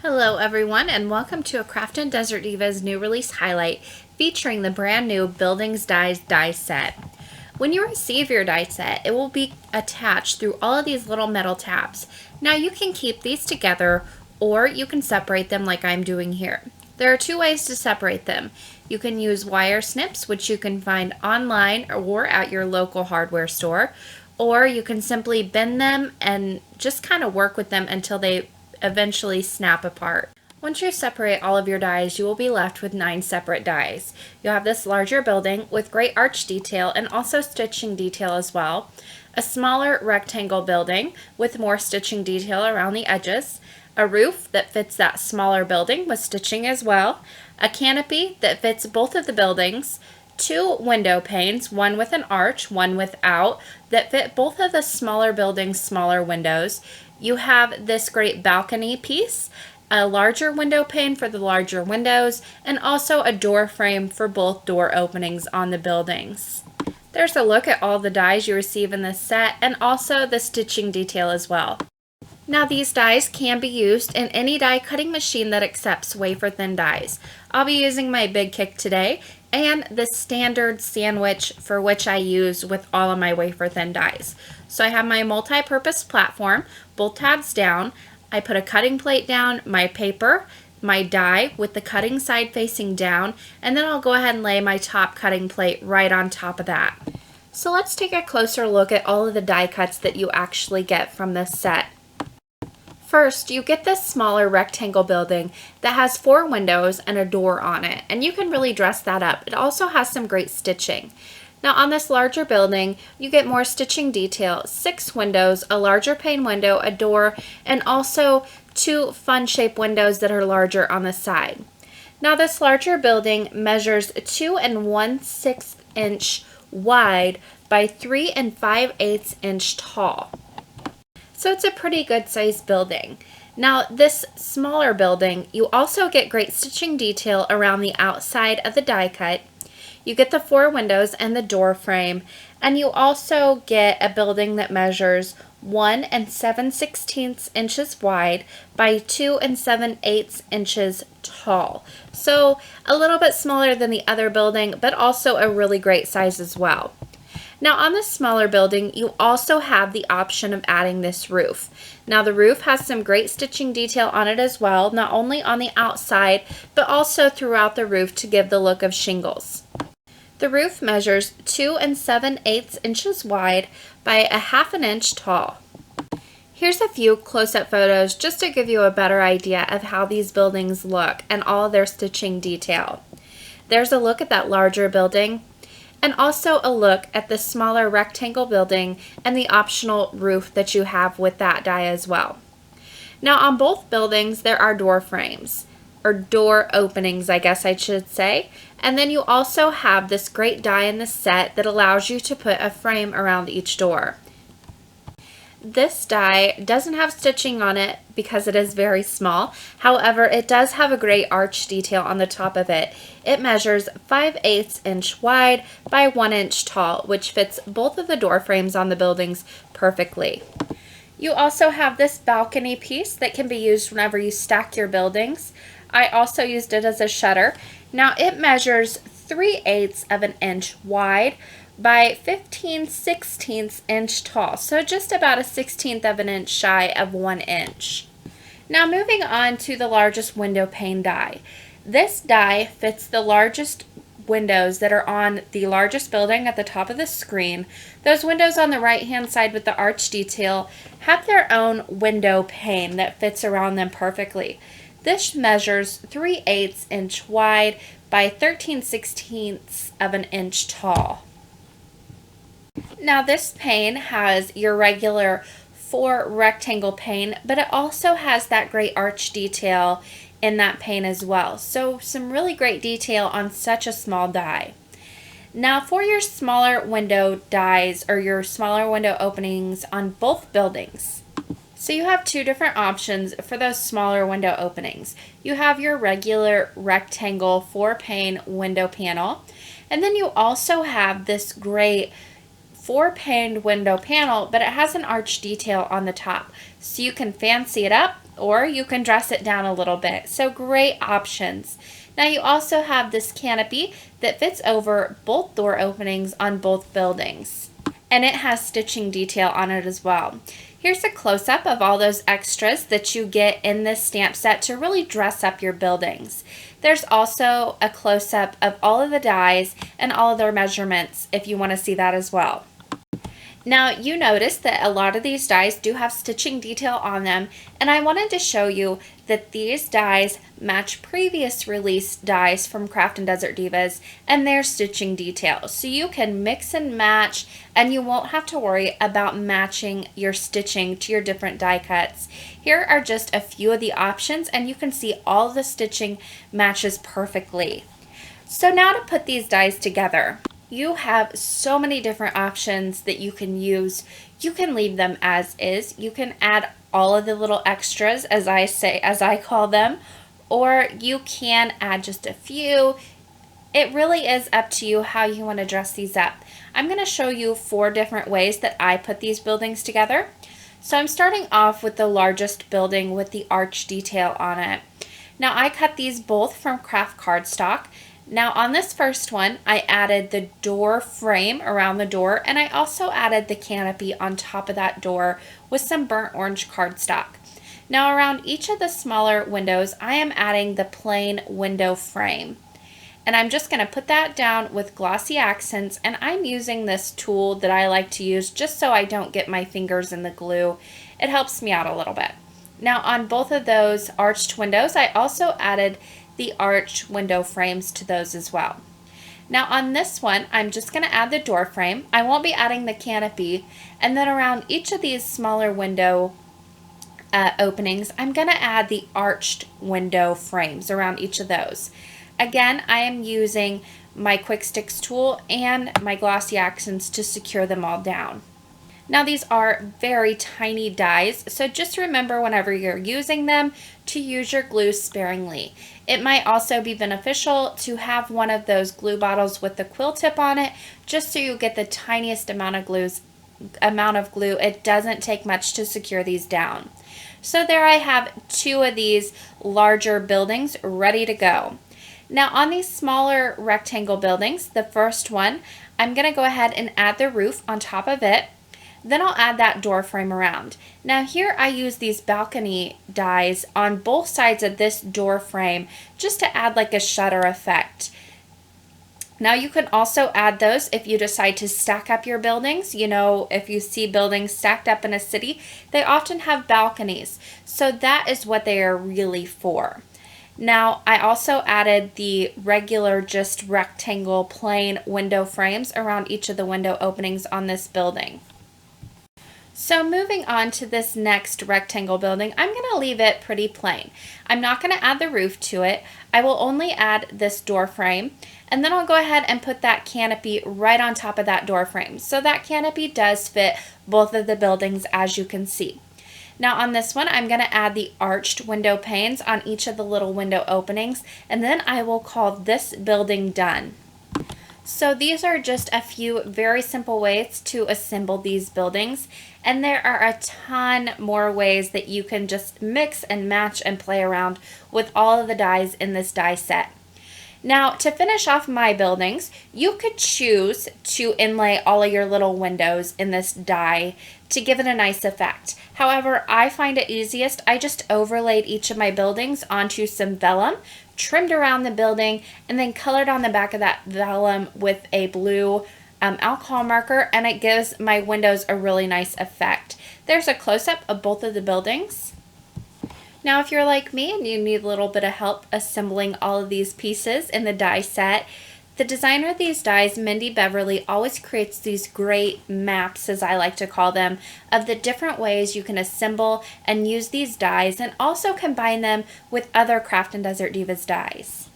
Hello everyone and welcome to a Craftin Desert Divas new release highlight featuring the brand new Buildings Dies die set. When you receive your die set, it will be attached through all of these little metal tabs. Now you can keep these together or you can separate them like I'm doing here. There are two ways to separate them. You can use wire snips, which you can find online or at your local hardware store, or you can simply bend them and just kind of work with them until they eventually snap apart. Once you separate all of your dies, you will be left with 9 separate dies. You'll have this larger building with great arch detail and also stitching detail as well, a smaller rectangle building with more stitching detail around the edges, a roof that fits that smaller building with stitching as well, a canopy that fits both of the buildings, 2 window panes, one with an arch, one without, that fit both of the smaller buildings' smaller windows. You have this great balcony piece, a larger window pane for the larger windows, and also a door frame for both door openings on the buildings. There's a look at all the dies you receive in this set and also the stitching detail as well. Now these dies can be used in any die cutting machine that accepts wafer thin dies. I'll be using my Big Kick today and the standard sandwich for which I use with all of my wafer thin dies. So I have my multi-purpose platform, both tabs down. I put a cutting plate down, my paper, my die with the cutting side facing down, and then I'll go ahead and lay my top cutting plate right on top of that. So let's take a closer look at all of the die cuts that you actually get from this set. First, you get this smaller rectangle building that has 4 windows and a door on it, and you can really dress that up. It also has some great stitching. Now on this larger building, you get more stitching detail, 6 windows, a larger pane window, a door, and also 2 fun-shaped windows that are larger on the side. Now this larger building measures 2 1/6 inch wide by 3 5/8 inch tall. So it's a pretty good sized building. Now this smaller building, you also get great stitching detail around the outside of the die cut. You get the 4 windows and the door frame, and you also get a building that measures 1 7/16 inches wide by 2 7/8 inches tall. So a little bit smaller than the other building, but also a really great size as well. Now on this smaller building, you also have the option of adding this roof. Now the roof has some great stitching detail on it as well, not only on the outside, but also throughout the roof to give the look of shingles. The roof measures 2 7/8 inches wide by a 1/2 inch tall. Here's a few close-up photos just to give you a better idea of how these buildings look and all of their stitching detail. There's a look at that larger building, and also a look at the smaller rectangle building and the optional roof that you have with that die as well. Now on both buildings there are door frames, or door openings I guess I should say, and then you also have this great die in the set that allows you to put a frame around each door. This die doesn't have stitching on it because it is very small. However, it does have a great arch detail on the top of it. It measures 5/8 inch wide by 1 inch tall, which fits both of the door frames on the buildings perfectly. You also have this balcony piece that can be used whenever you stack your buildings. I also used it as a shutter. Now it measures 3/8 of an inch wide by 15/16 inch tall, so just about a 1/16 of an inch shy of 1 inch. Now moving on to the largest window pane die. This die fits the largest windows that are on the largest building at the top of the screen. Those windows on the right hand side with the arch detail have their own window pane that fits around them perfectly. This measures 3/8 inch wide by 13/16 of an inch tall. Now this pane has your regular 4 rectangle pane, but it also has that great arch detail in that pane as well. So some really great detail on such a small die. Now for your smaller window dies or your smaller window openings on both buildings. So you have 2 different options for those smaller window openings. You have your regular rectangle 4 pane window panel, and then you also have this great 4-paned window panel, but it has an arch detail on the top. So you can fancy it up or you can dress it down a little bit. So great options. Now you also have this canopy that fits over both door openings on both buildings, and it has stitching detail on it as well. Here's a close-up of all those extras that you get in this stamp set to really dress up your buildings. There's also a close-up of all of the dies and all of their measurements if you want to see that as well. Now you notice that a lot of these dies do have stitching detail on them, and I wanted to show you that these dies match previous release dies from Craftin Desert Divas and their stitching detail. So you can mix and match, and you won't have to worry about matching your stitching to your different die cuts. Here are just a few of the options, and you can see all the stitching matches perfectly. So now to put these dies together. You have so many different options that you can use. You can leave them as is. You can add all of the little extras, as I call them, or you can add just a few. It really is up to you how you want to dress these up. I'm going to show you 4 different ways that I put these buildings together. So I'm starting off with the largest building with the arch detail on it. Now I cut these both from craft cardstock. Now on this first one, I added the door frame around the door, and I also added the canopy on top of that door with some burnt orange cardstock. Now around each of the smaller windows, I am adding the plain window frame. And I'm just going to put that down with glossy accents, and I'm using this tool that I like to use just so I don't get my fingers in the glue. It helps me out a little bit. Now on both of those arched windows, I also added the arch window frames to those as well. Now on this one, I'm just going to add the door frame. I won't be adding the canopy, and then around each of these smaller window openings, I'm going to add the arched window frames around each of those. Again, I am using my quick sticks tool and my glossy accents to secure them all down. Now these are very tiny dies, so just remember whenever you're using them to use your glue sparingly. It might also be beneficial to have one of those glue bottles with the quill tip on it, just so you get the tiniest amount of glue. It doesn't take much to secure these down. So there I have 2 of these larger buildings ready to go. Now on these smaller rectangle buildings, the first one, I'm going to go ahead and add the roof on top of it. Then I'll add that door frame around. Now here I use these balcony dies on both sides of this door frame just to add like a shutter effect. Now you can also add those if you decide to stack up your buildings. You know, if you see buildings stacked up in a city, they often have balconies. So that is what they are really for. Now I also added the regular just rectangle plain window frames around each of the window openings on this building. So moving on to this next rectangle building, I'm going to leave it pretty plain. I'm not going to add the roof to it. I will only add this door frame, and then I'll go ahead and put that canopy right on top of that door frame. So that canopy does fit both of the buildings, as you can see. Now on this one, I'm going to add the arched window panes on each of the little window openings, and then I will call this building done. So these are just a few very simple ways to assemble these buildings, and there are a ton more ways that you can just mix and match and play around with all of the dies in this die set. Now to finish off my buildings, you could choose to inlay all of your little windows in this die to give it a nice effect. However, I find it easiest, I just overlaid each of my buildings onto some vellum, trimmed around the building, and then colored on the back of that vellum with a blue alcohol marker, and it gives my windows a really nice effect. There's a close-up of both of the buildings. Now if you're like me and you need a little bit of help assembling all of these pieces in the die set, the designer of these dies, Mindy Beverly, always creates these great maps, as I like to call them, of the different ways you can assemble and use these dies, and also combine them with other Craftin Desert Divas dies.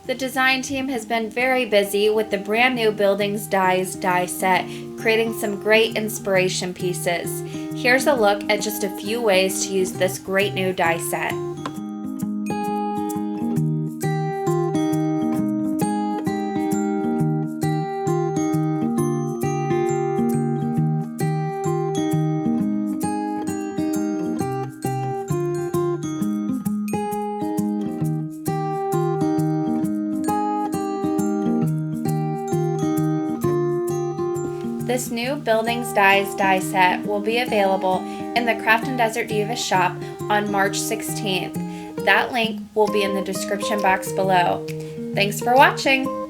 The design team has been very busy with the brand new Buildings Dies die set, creating some great inspiration pieces. Here's a look at just a few ways to use this great new die set. This new Buildings Dies die set will be available in the Craftin Desert Divas shop on March 16th. That link will be in the description box below. Thanks for watching!